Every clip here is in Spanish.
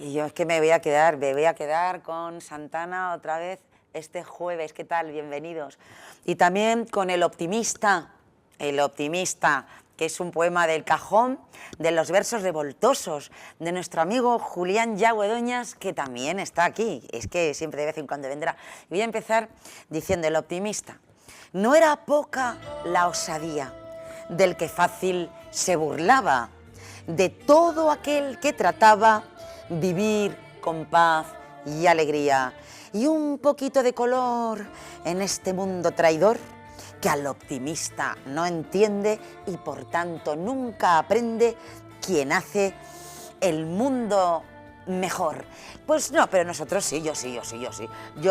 Y yo es que me voy a quedar con Santana otra vez este jueves. ¿Qué tal? Bienvenidos. Y también con El Optimista, que es un poema del cajón de los versos revoltosos de nuestro amigo Julián Yaguedoñas, que también está aquí. Es que siempre de vez en cuando vendrá. Voy a empezar diciendo El Optimista. No era poca la osadía del que fácil se burlaba, de todo aquel que trataba vivir con paz y alegría, y un poquito de color en este mundo traidor que al optimista no entiende y por tanto nunca aprende quien hace el mundo mejor. Pues no, pero nosotros sí, yo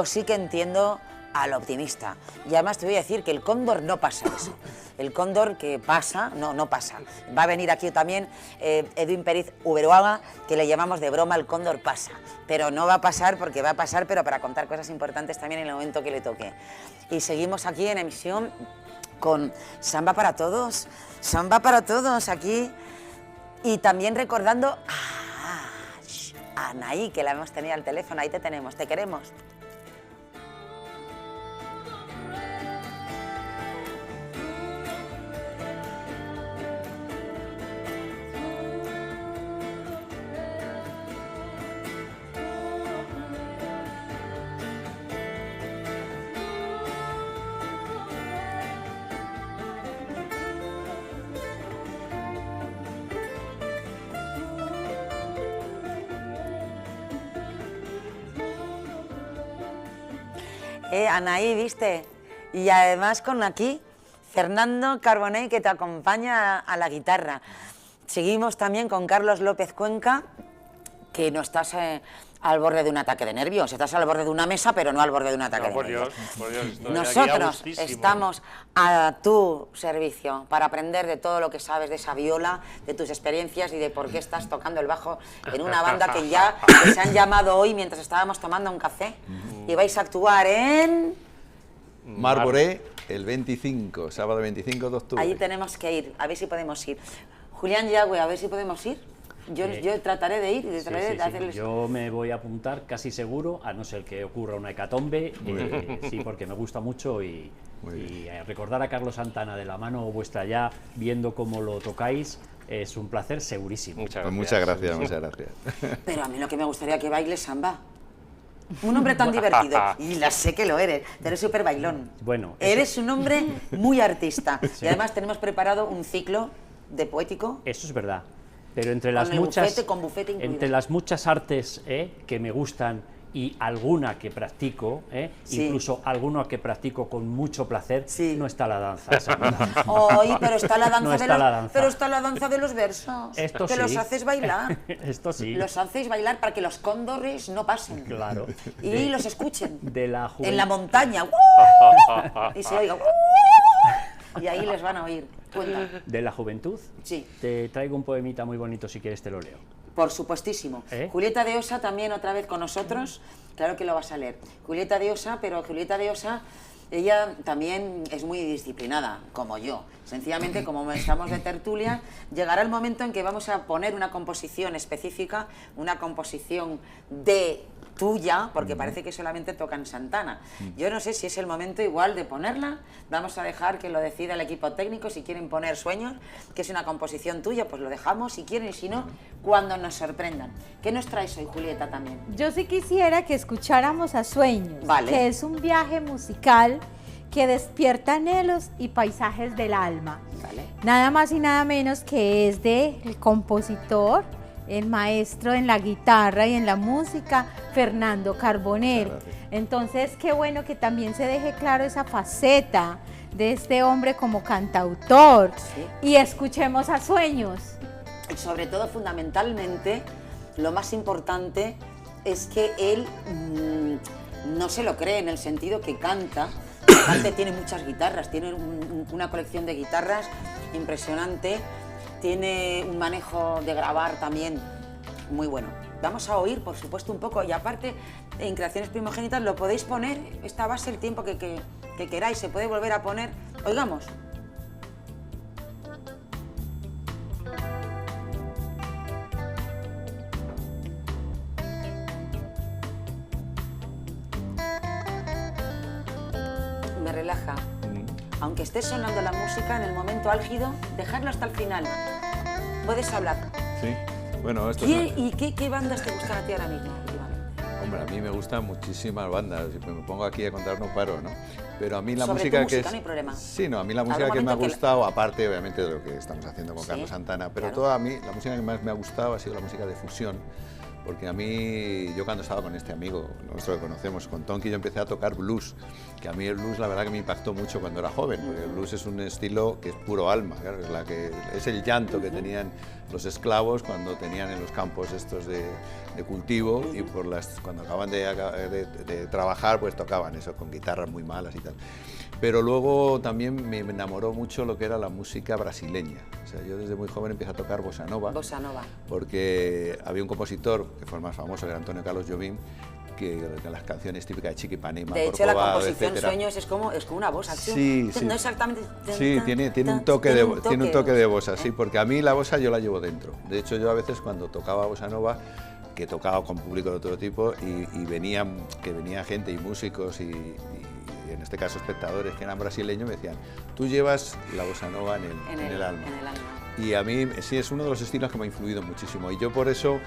sí que entiendo al optimista. Y además te voy a decir que el cóndor no pasa eso. El cóndor que pasa, no pasa. Va a venir aquí también Edwin Pérez Uberuaga, que le llamamos de broma el cóndor pasa. Pero no va a pasar porque va a pasar, pero para contar cosas importantes también en el momento que le toque. Y seguimos aquí en emisión con Samba para Todos aquí. Y también recordando a Anaí, que la hemos tenido al teléfono. Ahí te tenemos, te queremos. Anaí, ¿viste? Y además con aquí Fernando Carbonell, que te acompaña a la guitarra. Seguimos también con Carlos López Cuenca, que no estás al borde de un ataque de nervios, estás al borde de una mesa, pero no al borde de un ataque de nervios. Por Dios, Nosotros estamos a tu servicio para aprender de todo lo que sabes de esa viola, de tus experiencias y de por qué estás tocando el bajo en una banda que se han llamado hoy mientras estábamos tomando un café. Y vais a actuar en... Marboré el 25, sábado 25 de octubre. Ahí tenemos que ir, a ver si podemos ir. Julián Yagüe, a ver si podemos ir. Yo trataré de ir y de hacerles... Yo me voy a apuntar casi seguro, a no ser que ocurra una hecatombe, sí, porque me gusta mucho y recordar a Carlos Santana de la mano vuestra ya, viendo cómo lo tocáis, es un placer segurísimo. Muchas gracias. Pero a mí lo que me gustaría que bailes samba. Un hombre tan divertido, y la sé que lo eres, eres súper bailón. Bueno, eres un hombre muy artista. Sí. Y además tenemos preparado un ciclo de poético. Eso es verdad. Pero entre las muchas artes que me gustan y alguna que practico, incluso alguna que practico con mucho placer, no está la danza. Ay, pero está la danza, pero está la danza de los versos. Esto que los haces bailar. Esto sí. Los haces bailar para que los cóndores no pasen. Claro. Y los escuchen. En la montaña. Y se oiga. Y ahí les van a oír. Cuenta. ¿De la juventud? Sí. Te traigo un poemita muy bonito, si quieres te lo leo. Por supuestísimo. Julieta de Osa también otra vez con nosotros, claro que lo vas a leer. Julieta de Osa, pero Julieta de Osa, ella también es muy disciplinada, como yo. Sencillamente, como estamos de tertulia, llegará el momento en que vamos a poner una composición específica, una composición de tuya, porque parece que solamente tocan Santana. Yo no sé si es el momento igual de ponerla, vamos a dejar que lo decida el equipo técnico, si quieren poner Sueños, que es una composición tuya, pues lo dejamos, si quieren, y si no, cuando nos sorprendan. ¿Qué nos traes hoy, Julieta, también? Yo sí quisiera que escucháramos a Sueños, que es un viaje musical que despierta anhelos y paisajes del alma. Nada más y nada menos que es del compositor, el maestro en la guitarra y en la música, Fernando Carbonell. Entonces, qué bueno que también se deje claro esa faceta de este hombre como cantautor. Y escuchemos a Sueños. Y sobre todo, fundamentalmente, lo más importante es que él no se lo cree en el sentido que canta. Aparte tiene muchas guitarras, tiene una colección de guitarras impresionante. Tiene un manejo de grabar también muy bueno. Vamos a oír, por supuesto, un poco. Y aparte, en Creaciones Primogénitas lo podéis poner. Esta va a ser el tiempo que queráis. Se puede volver a poner. Oigamos. relaja. Aunque esté sonando la música, en el momento álgido, dejarlo hasta el final. Puedes hablar. Sí, bueno, esto ¿Y qué bandas te gustan a ti ahora mismo? Hombre, a mí me gustan muchísimas bandas, si me pongo aquí a contar no paro, ¿no? Pero a mí la Sobre música tu que música, no hay problema. Sí, no, a mí la música que me ha gustado, aparte obviamente de lo que estamos haciendo con Carlos Santana, pero toda a mí, la música que más me ha gustado ha sido la música de fusión, porque a mí, yo cuando estaba con este amigo nuestro que conocemos, con Tonky, yo empecé a tocar blues, que a mí el blues la verdad que me impactó mucho cuando era joven, porque el blues es un estilo que es puro alma, claro, es el llanto que tenían los esclavos cuando tenían en los campos estos de cultivo y cuando acaban de trabajar pues tocaban eso con guitarras muy malas y tal. Pero luego también me enamoró mucho lo que era la música brasileña. O sea, yo desde muy joven empecé a tocar bossa nova. Bossa nova. Porque había un compositor que fue el más famoso, que era Antonio Carlos Jobim, que las canciones típicas de Chiquipanema, de hecho, Corcovado, la composición etcétera. Sueños es como una bossa. Sí, sí. No exactamente. Sí, tiene un toque de bossa, sí, porque a mí la bossa yo la llevo dentro. De hecho, yo a veces cuando tocaba bossa nova, que tocaba con público de otro tipo y venía gente y músicos y en este caso espectadores que eran brasileños, me decían, tú llevas la bossa nova en el alma. Y a mí sí es uno de los estilos que me ha influido muchísimo y yo por eso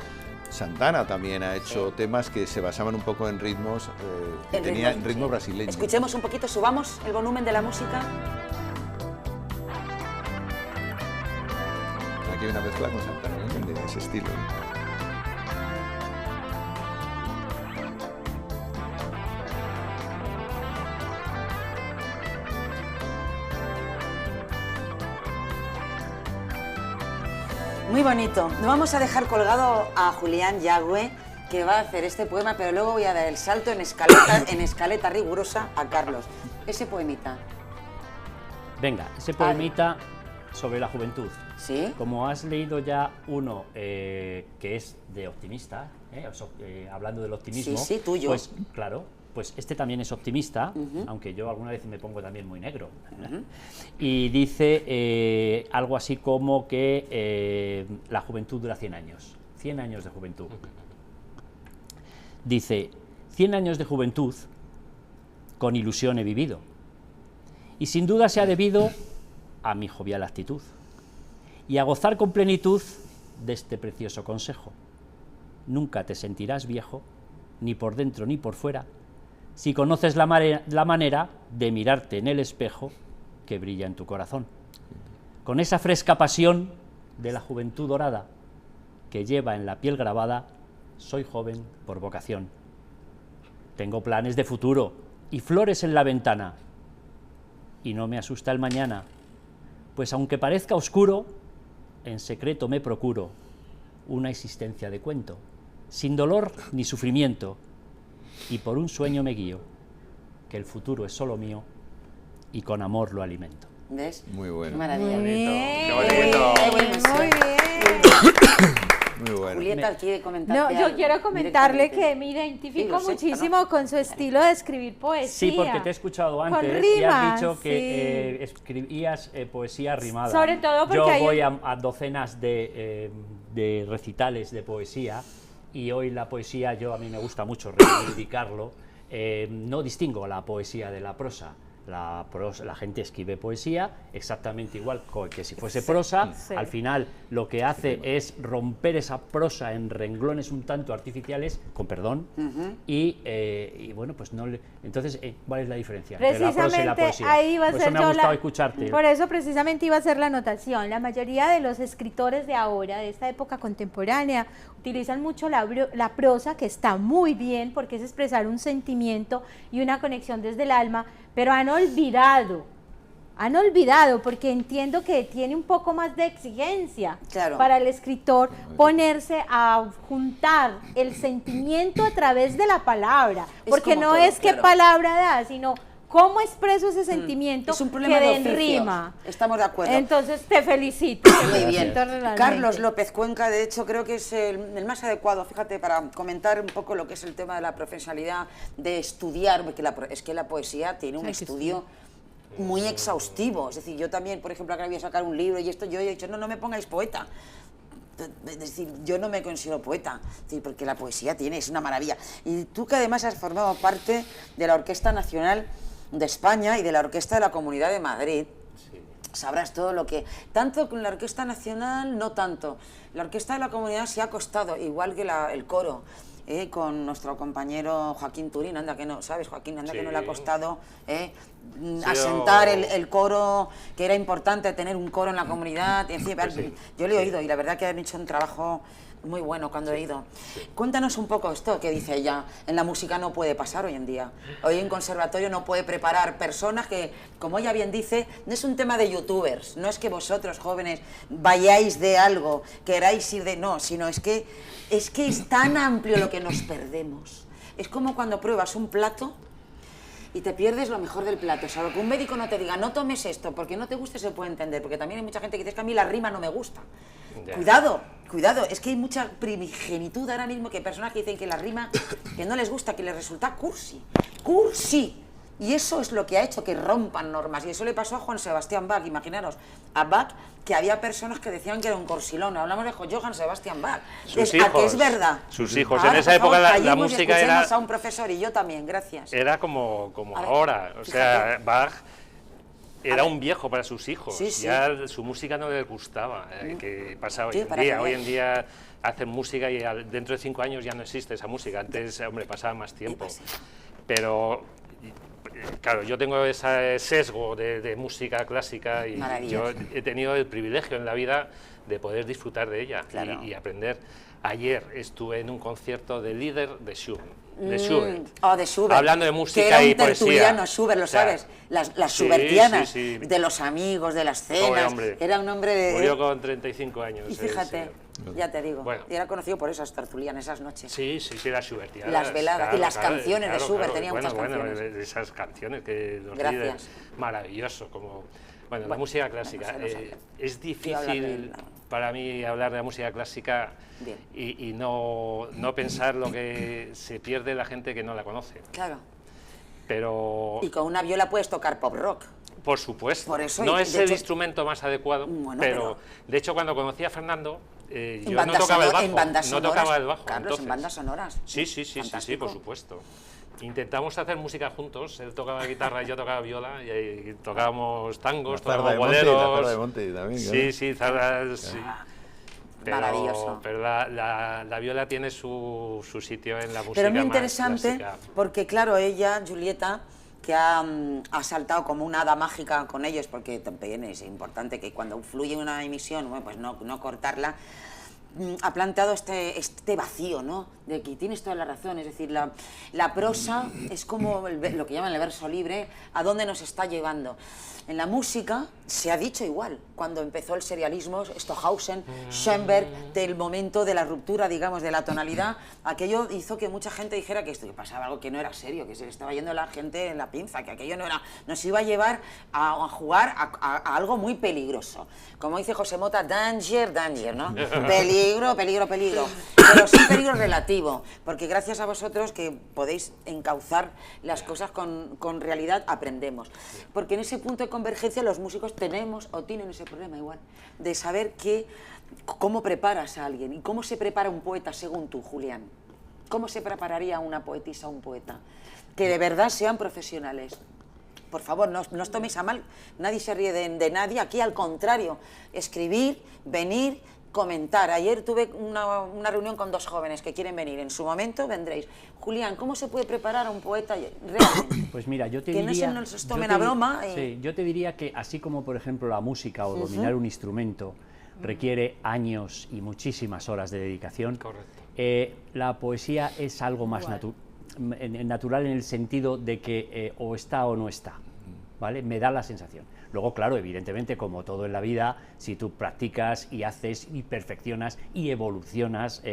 Santana también ha hecho temas que se basaban un poco en ritmos que tenían ritmo brasileño. Escuchemos un poquito, subamos el volumen de la música. Aquí hay una mezcla con Santana, de ese estilo. Muy bonito. No vamos a dejar colgado a Julián Yagüe, que va a hacer este poema, pero luego voy a dar el salto en escaleta rigurosa a Carlos. Ese poemita. Venga, ese poemita sobre la juventud. ¿Sí? Como has leído ya uno que es de optimista, hablando del optimismo, sí, tuyo. Pues claro, pues este también es optimista, aunque yo alguna vez me pongo también muy negro. Y dice algo así como que la juventud dura 100 años, 100 años de juventud. Dice, 100 años de juventud con ilusión he vivido, y sin duda se ha debido a mi jovial actitud, y a gozar con plenitud de este precioso consejo. Nunca te sentirás viejo, ni por dentro ni por fuera, si conoces la manera de mirarte en el espejo que brilla en tu corazón, con esa fresca pasión de la juventud dorada que lleva en la piel grabada, soy joven por vocación. Tengo planes de futuro y flores en la ventana, y no me asusta el mañana, pues aunque parezca oscuro, en secreto me procuro una existencia de cuento, sin dolor ni sufrimiento, y por un sueño me guío, que el futuro es solo mío, y con amor lo alimento. ¿Ves? Muy bueno. Qué maravilla. Muy bien. Qué bonito. Muy bien. Muy bueno. Julieta quiere comentar. No, yo quiero comentarle que me identifico muchísimo con su estilo de escribir poesía. Sí, porque te he escuchado Con antes rimas, y has dicho que escribías poesía rimada. Sobre todo porque yo voy a docenas de recitales de poesía y hoy la poesía, a mí me gusta mucho reivindicarlo, no distingo la poesía de la prosa. La gente escribe poesía exactamente igual que si fuese prosa. Al final lo que hace es romper esa prosa en renglones un tanto artificiales, con perdón, y bueno, pues no le... Entonces, ¿cuál es la diferencia entre la prosa y la poesía? Ahí iba a Por ser eso me ha gustado escucharte. Por eso precisamente iba a ser la anotación. La mayoría de los escritores de ahora, de esta época contemporánea, utilizan mucho la prosa, que está muy bien porque es expresar un sentimiento y una conexión desde el alma, pero han olvidado, porque entiendo que tiene un poco más de exigencia para el escritor ponerse a juntar el sentimiento a través de la palabra, porque no es qué palabra da, sino cómo expreso ese sentimiento es un problema que de den rima. Estamos de acuerdo. Entonces te felicito. Muy bien. Carlos López Cuenca, de hecho, creo que es el más adecuado, fíjate, para comentar un poco lo que es el tema de la profesionalidad, de estudiar, porque es que la poesía tiene un estudio muy exhaustivo. Es decir, yo también, por ejemplo, acá voy a sacar un libro y esto, yo he dicho, no me pongáis poeta. Es decir, yo no me considero poeta, porque la poesía es una maravilla. Y tú, que además has formado parte de la Orquesta Nacional de España y de la Orquesta de la Comunidad de Madrid. Sí. Sabrás todo lo que... Tanto con la Orquesta Nacional, no tanto. La Orquesta de la Comunidad sí ha costado, igual que el coro. Con nuestro compañero Joaquín Turín, anda que no, ¿sabes, Joaquín? Anda que no le ha costado asentar el coro, que era importante tener un coro en la comunidad, en fin, yo le he oído y la verdad que han hecho un trabajo muy bueno cuando he ido. Cuéntanos un poco esto que dice ella, en la música no puede pasar hoy en día. Hoy en conservatorio no puede preparar personas que, como ella bien dice, no es un tema de youtubers, no es que vosotros jóvenes vayáis de algo, queráis ir de... No, sino es que es tan amplio lo que nos perdemos. Es como cuando pruebas un plato y te pierdes lo mejor del plato. O sea, que un médico no te diga, no tomes esto, porque no te guste, se puede entender. Porque también hay mucha gente que dice que a mí la rima no me gusta. Yeah. Cuidado, es que hay mucha primigenitud ahora mismo, que hay personas que dicen que la rima, que no les gusta, que les resulta cursi. ¡Cursi! Y eso es lo que ha hecho que rompan normas. Y eso le pasó a Juan Sebastián Bach. Imaginaros, a Bach, que había personas que decían que era un corsilón. Hablamos de Johann Sebastián Bach. Sus hijos, que es verdad. Sus hijos. Ahora, en esa época la música era... a un profesor y yo también, gracias. Era como ahora. O sea, Bach era un viejo para sus hijos. Sí, sí. Ya su música no les gustaba. Que pasaba hoy en día hacen música y dentro de 5 años ya no existe esa música. Antes, hombre, pasaba más tiempo. Pero... Claro, yo tengo ese sesgo de música clásica y yo he tenido el privilegio en la vida de poder disfrutar de ella y aprender. Ayer estuve en un concierto de Lieder de Schubert. De Schubert. Hablando de música y poesía. Que era un tertuliano, Schubert, lo sabes. Las Schubertianas, de los amigos, de las cenas. Era un hombre de... Murió con 35 años. Y fíjate, ya te digo, y era conocido por esas tertulianas, esas noches. Sí, las Schubertianas. Las veladas, y las canciones de Schubert, tenía muchas canciones. Bueno, esas canciones que los líderes, maravilloso, como... Bueno, la música clásica, es difícil para mí hablar de la música clásica y no pensar lo que se pierde la gente que no la conoce. Claro. Pero... Y con una viola puedes tocar pop rock. Por supuesto. Por eso, no es el instrumento más adecuado, pero de hecho cuando conocí a Fernando, yo no tocaba el bajo, no tocaba el bajo. Carlos, en bandas sonoras. Sí, por supuesto. Intentamos hacer música juntos, él tocaba guitarra y yo tocaba viola, y tocábamos tangos, tocábamos boleros. De Monte también, sí. Maravilloso. Pero la viola tiene su sitio en la música. Pero muy interesante, clásica. Porque claro, ella, Julieta, que ha saltado como una hada mágica con ellos, porque también es importante que cuando fluye una emisión, bueno, pues no cortarla, ha planteado este vacío, ¿no? De que tienes toda la razón, es decir, la prosa es como lo que llaman el verso libre, a dónde nos está llevando. En la música se ha dicho igual, cuando empezó el serialismo, Stockhausen, Schoenberg, del momento de la ruptura, digamos, de la tonalidad, aquello hizo que mucha gente dijera que esto que pasaba algo que no era serio, que se le estaba yendo la gente en la pinza, que aquello no era, nos iba a llevar a jugar a algo muy peligroso. Como dice José Mota, danger, ¿no? Peligro. Pero sí peligro relativo, porque gracias a vosotros que podéis encauzar las cosas con realidad, aprendemos. Porque en ese punto de convergencia los músicos tenemos o tienen ese problema igual, de saber cómo preparas a alguien y cómo se prepara un poeta según tú, Julián. ¿Cómo se prepararía una poetisa o un poeta? Que de verdad sean profesionales. Por favor, no os toméis a mal, nadie se ríe de nadie, aquí al contrario, escribir, venir, comentar. Ayer tuve una reunión con 2 jóvenes que quieren venir, en su momento vendréis. Julián, ¿cómo se puede preparar a un poeta realmente? Pues mira, yo te diría... Que no se tomen a broma. Sí, yo te diría que así como, por ejemplo, la música o dominar un instrumento requiere años y muchísimas horas de dedicación, la poesía es algo más natural en el sentido de que o está o no está, ¿vale? Me da la sensación. Luego, claro, evidentemente, como todo en la vida, si tú practicas y haces y perfeccionas y evolucionas,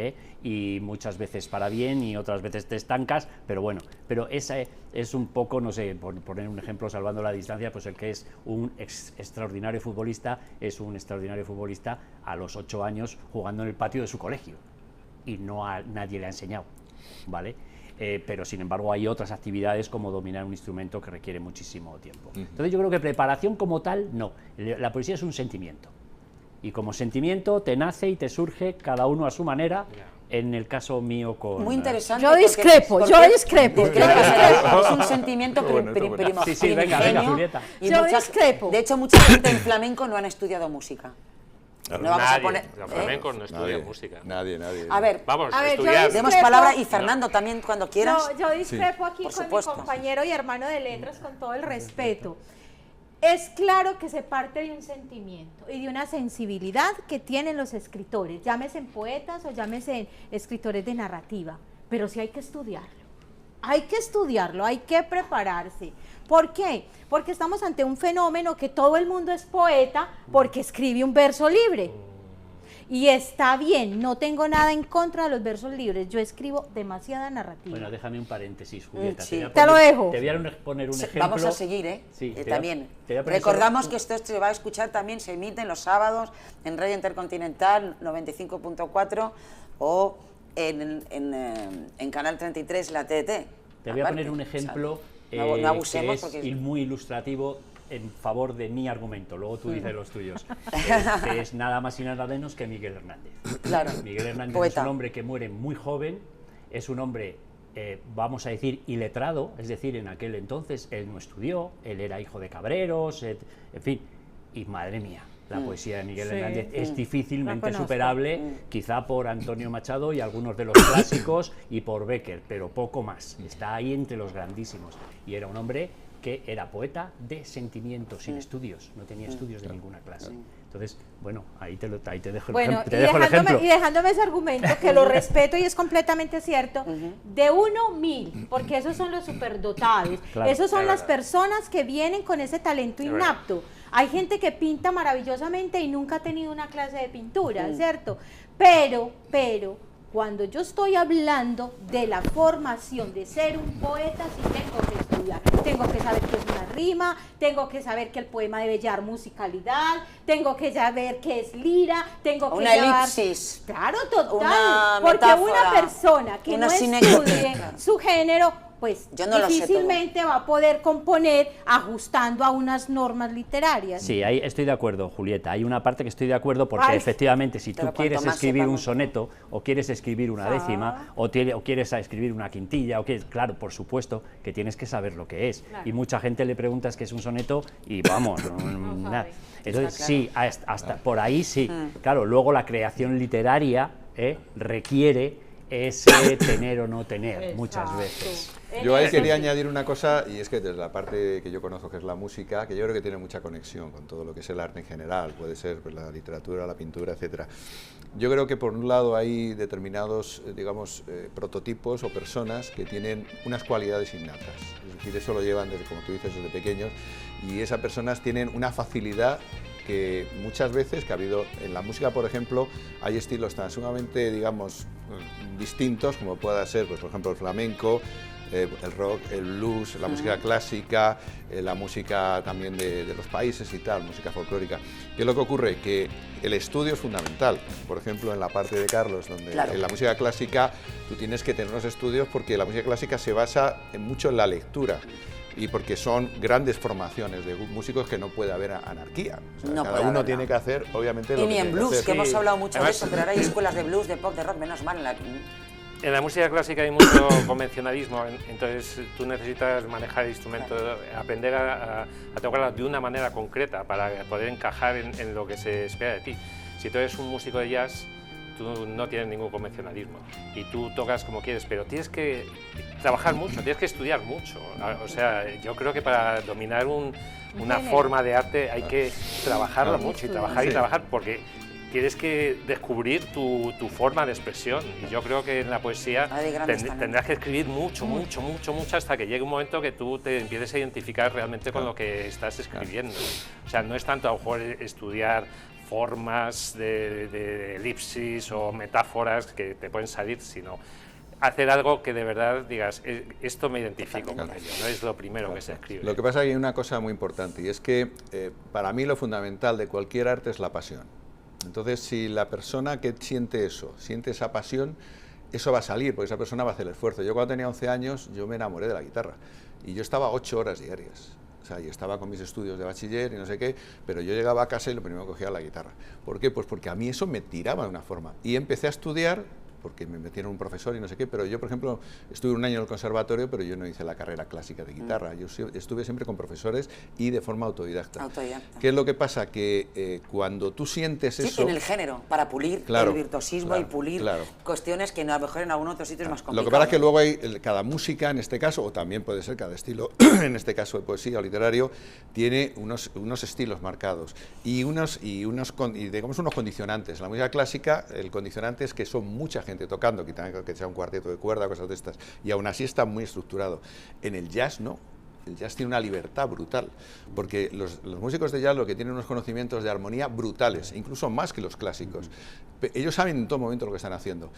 y muchas veces para bien y otras veces te estancas, pero bueno, pero esa es un poco, no sé, por poner un ejemplo, salvando la distancia, pues el que es un extraordinario futbolista es un extraordinario futbolista a los 8 años jugando en el patio de su colegio y nadie le ha enseñado, ¿vale? Pero sin embargo hay otras actividades como dominar un instrumento que requiere muchísimo tiempo. Entonces yo creo que preparación como tal, no. La poesía es un sentimiento. Y como sentimiento te nace y te surge cada uno a su manera, en el caso mío con... Muy interesante. Yo discrepo. Porque es un sentimiento primogénito. Sí, venga, Julieta. Yo discrepo. De hecho, mucha gente en flamenco no han estudiado música. No vamos a poner, los flamencos no estudian música. Nadie. A ver, vamos a estudiar. Demos palabra y Fernando también cuando quieras. No, yo discrepo aquí con mi compañero y hermano de letras con todo el respeto. Es claro que se parte de un sentimiento y de una sensibilidad que tienen los escritores, llámese poetas o llámese escritores de narrativa, pero sí hay que estudiarlo. Hay que prepararse. ¿Por qué? Porque estamos ante un fenómeno que todo el mundo es poeta porque escribe un verso libre. Y está bien, no tengo nada en contra de los versos libres, yo escribo demasiada narrativa. Bueno, déjame un paréntesis, Julieta. Sí. Te lo dejo. Te voy a poner un ejemplo. Vamos a seguir, ¿eh? Sí, también. Recordamos que esto se va a escuchar también, se emite los sábados en Radio Intercontinental 95.4 o en Canal 33, la TDT. Te voy a poner un ejemplo no abusemos que es porque muy ilustrativo en favor de mi argumento, luego tú dices los tuyos, que es nada más y nada menos que Miguel Hernández. Claro. Miguel Hernández Poeta. Es un hombre que muere muy joven, es un hombre, vamos a decir, iletrado, es decir, en aquel entonces él no estudió, él era hijo de cabreros, en fin, y madre mía, la poesía de Miguel Hernández es difícilmente superable, quizá por Antonio Machado y algunos de los clásicos y por Bécquer, pero poco más, está ahí entre los grandísimos, y era un hombre que era poeta de sentimiento, sin estudios, no tenía estudios de ninguna clase. Entonces, bueno, ahí te dejo, dejo el ejemplo. Y dejándome ese argumento, que lo respeto y es completamente cierto, de 1 a 1000, porque esos son los superdotados, esos son las personas que vienen con ese talento inapto. Hay gente que pinta maravillosamente y nunca ha tenido una clase de pintura, ¿cierto? Pero, cuando yo estoy hablando de la formación de ser un poeta, sí tengo que estudiar, tengo que saber qué es una rima, tengo que saber que el poema debe llevar musicalidad, tengo que saber qué es lira, tengo que una llevar... elipsis. Claro, total, una porque metáfora, una persona que no estudie su género, pues yo no difícilmente va a poder componer ajustando a unas normas literarias. Sí, ahí estoy de acuerdo, Julieta. Hay una parte que estoy de acuerdo porque efectivamente si tú quieres escribir un soneto o quieres escribir una décima o quieres escribir una quintilla, claro, por supuesto que tienes que saber lo que es. Claro. Y mucha gente le preguntas qué es un soneto y vamos, nada. Entonces sí, hasta por ahí sí. Claro, luego la creación literaria requiere ese tener o no tener muchas veces. Yo ahí quería añadir una cosa, y es que desde la parte que yo conozco, que es la música, que yo creo que tiene mucha conexión con todo lo que es el arte en general, puede ser pues, la literatura, la pintura, etcétera. Yo creo que por un lado hay determinados, digamos, prototipos o personas que tienen unas cualidades innatas, es decir, eso lo llevan desde, como tú dices, desde pequeños, y esas personas tienen una facilidad que muchas veces, que ha habido en la música, por ejemplo, hay estilos tan sumamente, digamos, distintos, como pueda ser, pues, por ejemplo, el flamenco, el rock, el blues, la música clásica, la música también de los países y tal, música folclórica. ¿Qué es lo que ocurre? Que el estudio es fundamental. Por ejemplo, en la parte de Carlos, donde en la música clásica tú tienes que tener unos estudios porque la música clásica se basa mucho en la lectura. Y porque son grandes formaciones de músicos que no puede haber anarquía. O sea, cada uno tiene que hacer, obviamente, lo que tiene que hacer. Y ni en blues, que hemos hablado mucho de eso, pero ahora hay escuelas de blues, de pop, de rock, menos mal. En la música clásica hay mucho convencionalismo, entonces tú necesitas manejar el instrumento, aprender a tocarlo de una manera concreta para poder encajar en lo que se espera de ti. Si tú eres un músico de jazz, tú no tienes ningún convencionalismo y tú tocas como quieres, pero tienes que trabajar mucho, tienes que estudiar mucho. O sea, yo creo que para dominar una forma de arte hay que trabajarlo mucho y trabajar porque tienes que descubrir tu forma de expresión y yo creo que en la poesía tendrás que escribir mucho hasta que llegue un momento que tú te empieces a identificar realmente con lo que estás escribiendo. O sea, no es tanto a lo mejor estudiar formas de elipsis o metáforas que te pueden salir, sino hacer algo que de verdad digas, esto me identifico con ello, no es lo primero que se escribe. Lo que pasa es que hay una cosa muy importante y es que para mí lo fundamental de cualquier arte es la pasión. Entonces, si la persona que siente eso, siente esa pasión, eso va a salir, porque esa persona va a hacer el esfuerzo. Yo cuando tenía 11 años, yo me enamoré de la guitarra y yo estaba 8 horas diarias. O sea, yo estaba con mis estudios de bachiller y no sé qué, pero yo llegaba a casa y lo primero que cogía era la guitarra. ¿Por qué? Pues porque a mí eso me tiraba de una forma. Y empecé a estudiar porque me metieron un profesor y no sé qué, pero yo, por ejemplo, estuve un año en el conservatorio, pero yo no hice la carrera clásica de guitarra. Yo estuve siempre con profesores y de forma autodidacta. ¿Qué es lo que pasa? Que cuando tú sientes eso... Sí, en el género, para pulir el virtuosismo y pulir cuestiones que a lo mejor en algún otro sitio es más complicado. Lo que pasa es que luego hay cada música, en este caso, o también puede ser cada estilo, en este caso de poesía o literario, tiene unos estilos marcados y digamos unos condicionantes. En la música clásica, el condicionante es que son mucha gente tocando, que sea un cuarteto de cuerda, cosas de estas, y aún así está muy estructurado. En el jazz no. El jazz tiene una libertad brutal, porque los músicos de jazz lo que tienen unos conocimientos de armonía brutales, incluso más que los clásicos. Ellos saben en todo momento lo que están haciendo,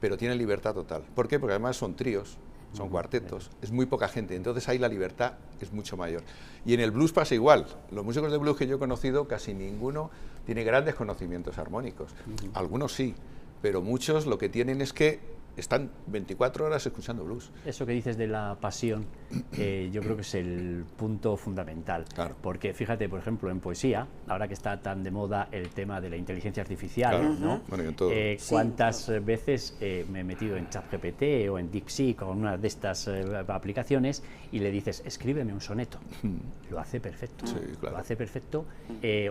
pero tienen libertad total. ¿Por qué? Porque además son tríos, son cuartetos, es muy poca gente, entonces ahí la libertad es mucho mayor. Y en el blues pasa igual. Los músicos de blues que yo he conocido, casi ninguno tiene grandes conocimientos armónicos. Algunos sí, pero muchos lo que tienen es que están 24 horas escuchando blues. Eso que dices de la pasión, yo creo que es el punto fundamental. Claro. Porque fíjate, por ejemplo, en poesía, ahora que está tan de moda el tema de la inteligencia artificial, claro, ¿no? Bueno, en todo. ¿Cuántas veces me he metido en ChatGPT o en DeepSeek o en una de estas aplicaciones y le dices, escríbeme un soneto? Lo hace perfecto. Sí, claro. Lo hace perfecto.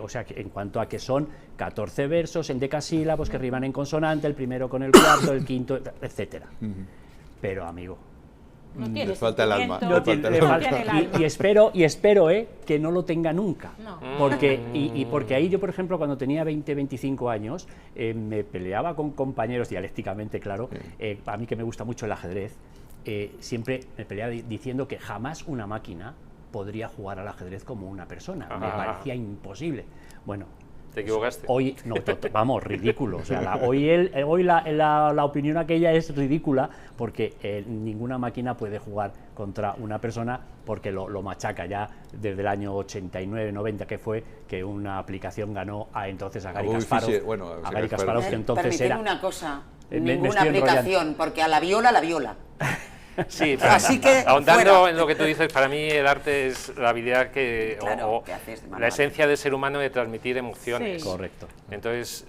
O sea, que en cuanto a que son 14 versos en decasílabos que riman en consonante, el primero con el cuarto, el quinto, etcétera. Pero, amigo, no tiene le falta el alma. Y espero que no lo tenga nunca. No. Porque ahí yo, por ejemplo, cuando tenía 20, 25 años, me peleaba con compañeros, dialécticamente, claro, a mí que me gusta mucho el ajedrez, siempre me peleaba diciendo que jamás una máquina podría jugar al ajedrez como una persona. Me parecía imposible. Bueno, ¿te equivocaste? Hoy, no, vamos, ridículo. O sea, hoy la opinión aquella es ridícula porque ninguna máquina puede jugar contra una persona porque lo machaca ya desde el año 89, 90, que fue que una aplicación ganó a Gary Kasparov. A Gary Kasparov, que entonces permitidme era... una cosa, ninguna aplicación, porque a la viola. Sí, así que ahondando en lo que tú dices, para mí el arte es la habilidad la esencia del ser humano de transmitir emociones. Sí. Correcto. Entonces,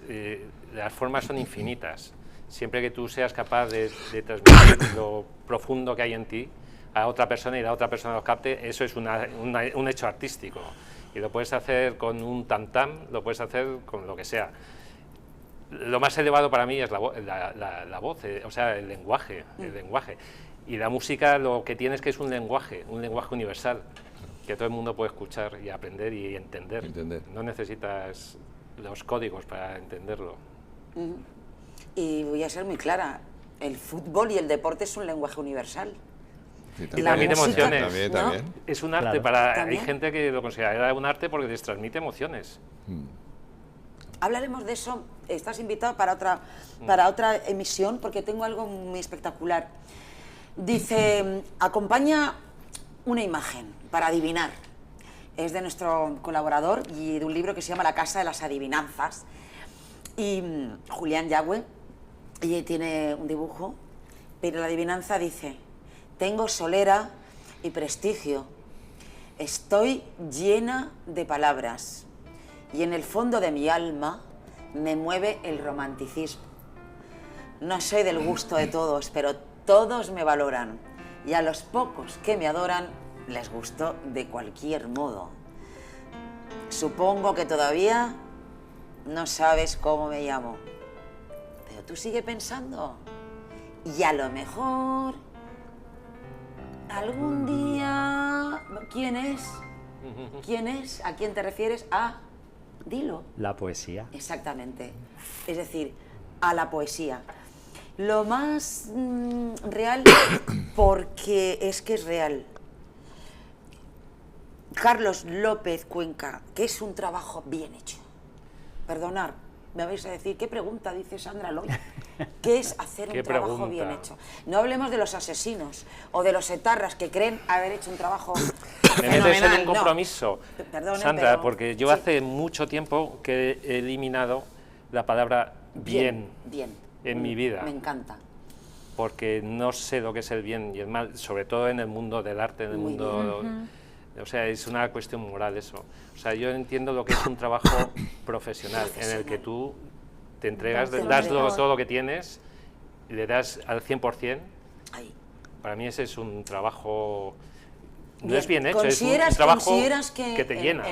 las formas son infinitas. Siempre que tú seas capaz de transmitir lo profundo que hay en ti a otra persona y la otra persona lo capte, eso es un hecho artístico. Y lo puedes hacer con un tam-tam, lo puedes hacer con lo que sea. Lo más elevado para mí es la voz, o sea, el lenguaje. Y la música lo que tiene es que es un lenguaje universal, que todo el mundo puede escuchar y aprender y entender. No necesitas los códigos para entenderlo. Y voy a ser muy clara, el fútbol y el deporte es un lenguaje universal. Sí, y también emociones. También. Es un arte, hay gente que lo considera un arte porque les transmite emociones. Hablaremos de eso, estás invitado para otra emisión porque tengo algo muy espectacular. Dice, acompaña una imagen para adivinar. Es de nuestro colaborador y de un libro que se llama La Casa de las Adivinanzas. Y Julián Yagüe, y tiene un dibujo, pero la adivinanza dice, tengo solera y prestigio, estoy llena de palabras y en el fondo de mi alma me mueve el romanticismo. No soy del gusto de todos, pero todos me valoran y a los pocos que me adoran les gusto de cualquier modo. Supongo que todavía no sabes cómo me llamo, pero tú sigue pensando y a lo mejor algún día... ¿Quién es? ¿Quién es? ¿A quién te refieres? Dilo. La poesía. Exactamente. Es decir, a la poesía. Lo más real, porque es que es real. Carlos López Cuenca, que es un trabajo bien hecho. Perdonad, me vais a decir, ¿qué pregunta dice Sandra Loy? ¿Qué es hacer un trabajo bien hecho? No hablemos de los asesinos o de los etarras que creen haber hecho un trabajo me metes en un compromiso, no. Perdone, Sandra, pero, porque yo hace mucho tiempo que he eliminado la palabra bien en mi vida. Me encanta. Porque no sé lo que es el bien y el mal, sobre todo en el mundo del arte, en el mundo... O sea, es una cuestión moral eso. O sea, yo entiendo lo que es un trabajo profesional en el que tú te entregas, das todo lo que tienes le das al 100%, Ay. para mí ese es un trabajo, no Bien. es bien hecho, es un trabajo que te llena.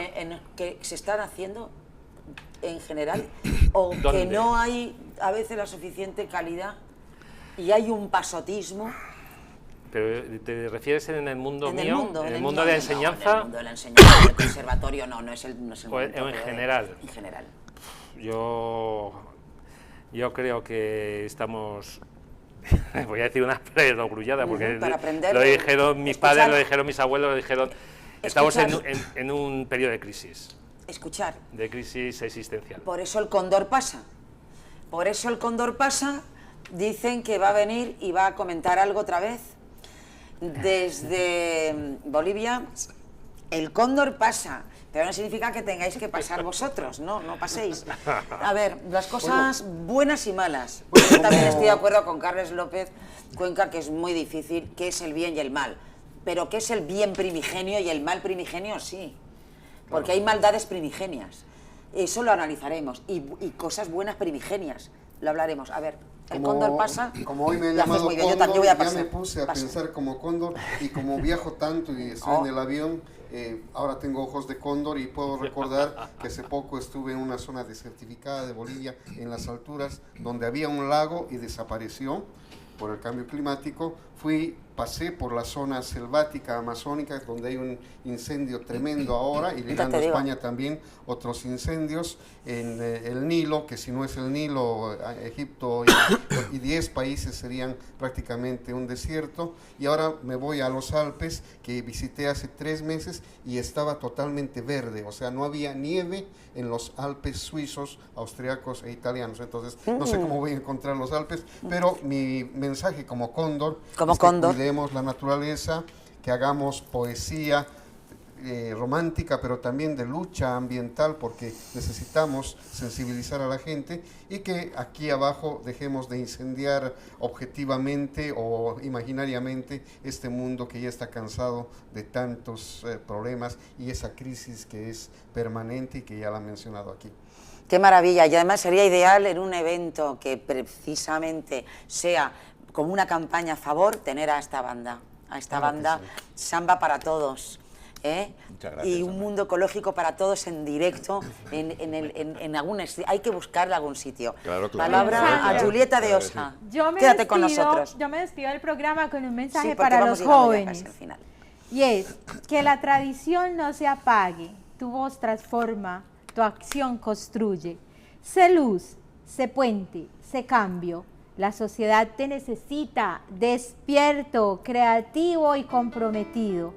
Que se están haciendo en general, o ¿Dónde? que no hay a veces la suficiente calidad y hay un pasotismo? ¿Pero te refieres en el mundo En mío? el mundo, ¿En el mundo de la enseñanza? En el mundo de la enseñanza, del conservatorio no es el O momento, en pero general. En general. Yo creo que estamos, voy a decir una perogrullada, porque Para aprender, lo dijeron mis escuchar. padres, lo dijeron mis abuelos, lo dijeron, estamos Escuchar. en un periodo de crisis existencial. Por eso el cóndor pasa. Por eso el cóndor pasa. Dicen que va a venir y va a comentar algo otra vez. Desde Bolivia, el cóndor pasa, pero no significa que tengáis que pasar vosotros, no paséis. A ver, las cosas buenas y malas. Yo también estoy de acuerdo con Carles López Cuenca, que es muy difícil, qué es el bien y el mal. Pero qué es el bien primigenio y el mal primigenio, sí. Porque hay maldades primigenias. Eso lo analizaremos. Y cosas buenas primigenias, lo hablaremos. A ver, el cóndor pasa. Como hoy me han lo haces llamado muy bien, cóndor, yo voy a ya pasar. me puse a pensar como cóndor, y como viajo tanto y estoy en el avión, ahora tengo ojos de cóndor y puedo recordar que hace poco estuve en una zona desertificada de Bolivia, en las alturas, donde había un lago y desapareció por el cambio climático. Pasé por la zona selvática amazónica, donde hay un incendio tremendo ahora, y llegando a España también otros incendios en el Nilo, que si no es el Nilo, Egipto y 10 países serían prácticamente un desierto. Y ahora me voy a los Alpes, que visité hace 3 meses, y estaba totalmente verde, o sea, no había nieve en los Alpes suizos, austriacos e italianos. Entonces, no sé cómo voy a encontrar los Alpes, pero mi mensaje como cóndor es que cuidemos la naturaleza, que hagamos poesía romántica, pero también de lucha ambiental, porque necesitamos sensibilizar a la gente, y que aquí abajo dejemos de incendiar objetivamente o imaginariamente este mundo que ya está cansado de tantos problemas y esa crisis que es permanente y que ya la han mencionado aquí. Qué maravilla, y además sería ideal en un evento que precisamente sea como una campaña a favor, tener a esta banda, Samba para Todos, Muchas gracias, y un mundo ecológico para todos en directo, en algún hay que buscarle algún sitio. Claro. Palabra a Julieta de Osa. Quédate con nosotros. Yo me despido del programa con un mensaje para los jóvenes. Y es que la tradición no se apague, tu voz transforma, tu acción construye. Sé luz, sé puente, sé cambio. La sociedad te necesita despierto, creativo y comprometido.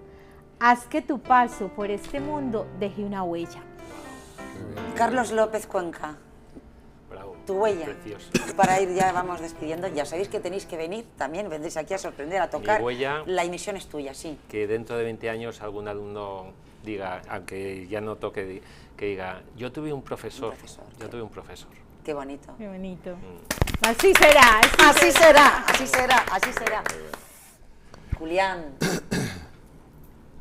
Haz que tu paso por este mundo deje una huella. Carlos López Cuenca. Bravo, tu huella. Precioso. Para ir ya vamos despidiendo. Ya sabéis que tenéis que venir también, vendréis aquí a sorprender, a tocar. Mi huella, la emisión es tuya, sí. Que dentro de 20 años algún alumno diga, aunque ya no toque, que diga, yo tuve un profesor. Tuve un profesor. Qué bonito. Qué bonito. Así será. Así será. Julián.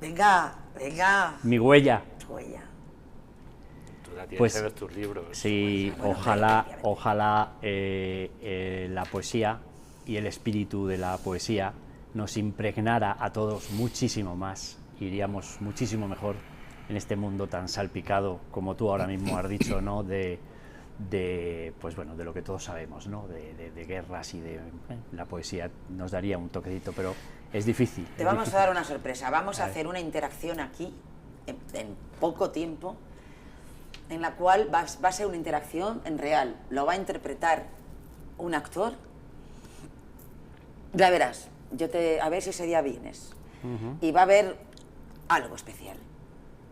Venga. Mi huella. Tu huella. Tú la tienes Pues, en tus libros. Sí, bueno, ojalá la poesía y el espíritu de la poesía nos impregnara a todos muchísimo más. Iríamos muchísimo mejor en este mundo tan salpicado, como tú ahora mismo has dicho, ¿no? Pues bueno, de lo que todos sabemos, ¿no? De guerras y de la poesía nos daría un toquecito, pero es difícil. Te vamos a dar una sorpresa. Vamos a hacer una interacción aquí en poco tiempo, en la cual va a ser una interacción en real. Lo va a interpretar un actor. Ya verás. A ver si ese día vienes. Y va a haber algo especial.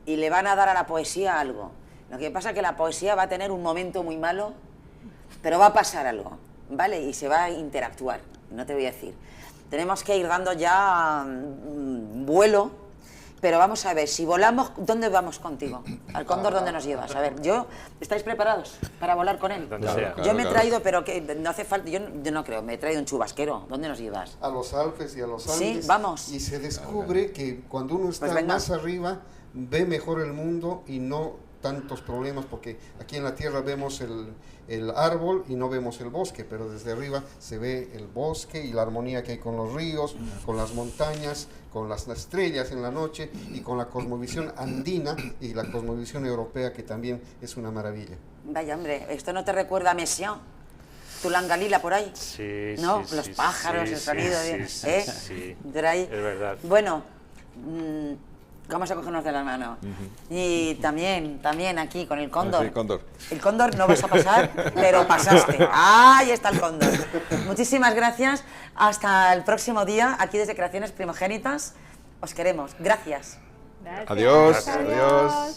Y le van a dar a la poesía algo. Lo que pasa es que la poesía va a tener un momento muy malo, pero va a pasar algo, ¿vale? Y se va a interactuar, no te voy a decir. Tenemos que ir dando ya vuelo, pero vamos a ver, si volamos, ¿dónde vamos contigo? Al cóndor, ¿dónde nos llevas? A ver, ¿estáis preparados para volar con él? Donde sea. Yo me he traído, pero que no hace falta, yo no creo, me he traído un chubasquero. ¿Dónde nos llevas? A los Alpes y a los Andes. Sí, vamos. Y se descubre que cuando uno está más arriba, ve mejor el mundo y no tantos problemas, porque aquí en la tierra vemos el árbol y no vemos el bosque, pero desde arriba se ve el bosque y la armonía que hay con los ríos, con las montañas, con las estrellas en la noche y con la cosmovisión andina y la cosmovisión europea, que también es una maravilla. Vaya hombre, ¿esto no te recuerda a Messiaen? Tulangalila por ahí, sí, ¿no? Sí, los sí, pájaros, sí, el sonido, sí, de ahí. es verdad. Bueno, vamos a cogernos de la mano. Y también aquí con el cóndor. Sí, cóndor. El cóndor no vas a pasar, pero pasaste. Ahí está el cóndor. Muchísimas gracias. Hasta el próximo día, aquí desde Creaciones Primogénitas. Os queremos. Gracias. Gracias. Adiós. Adiós.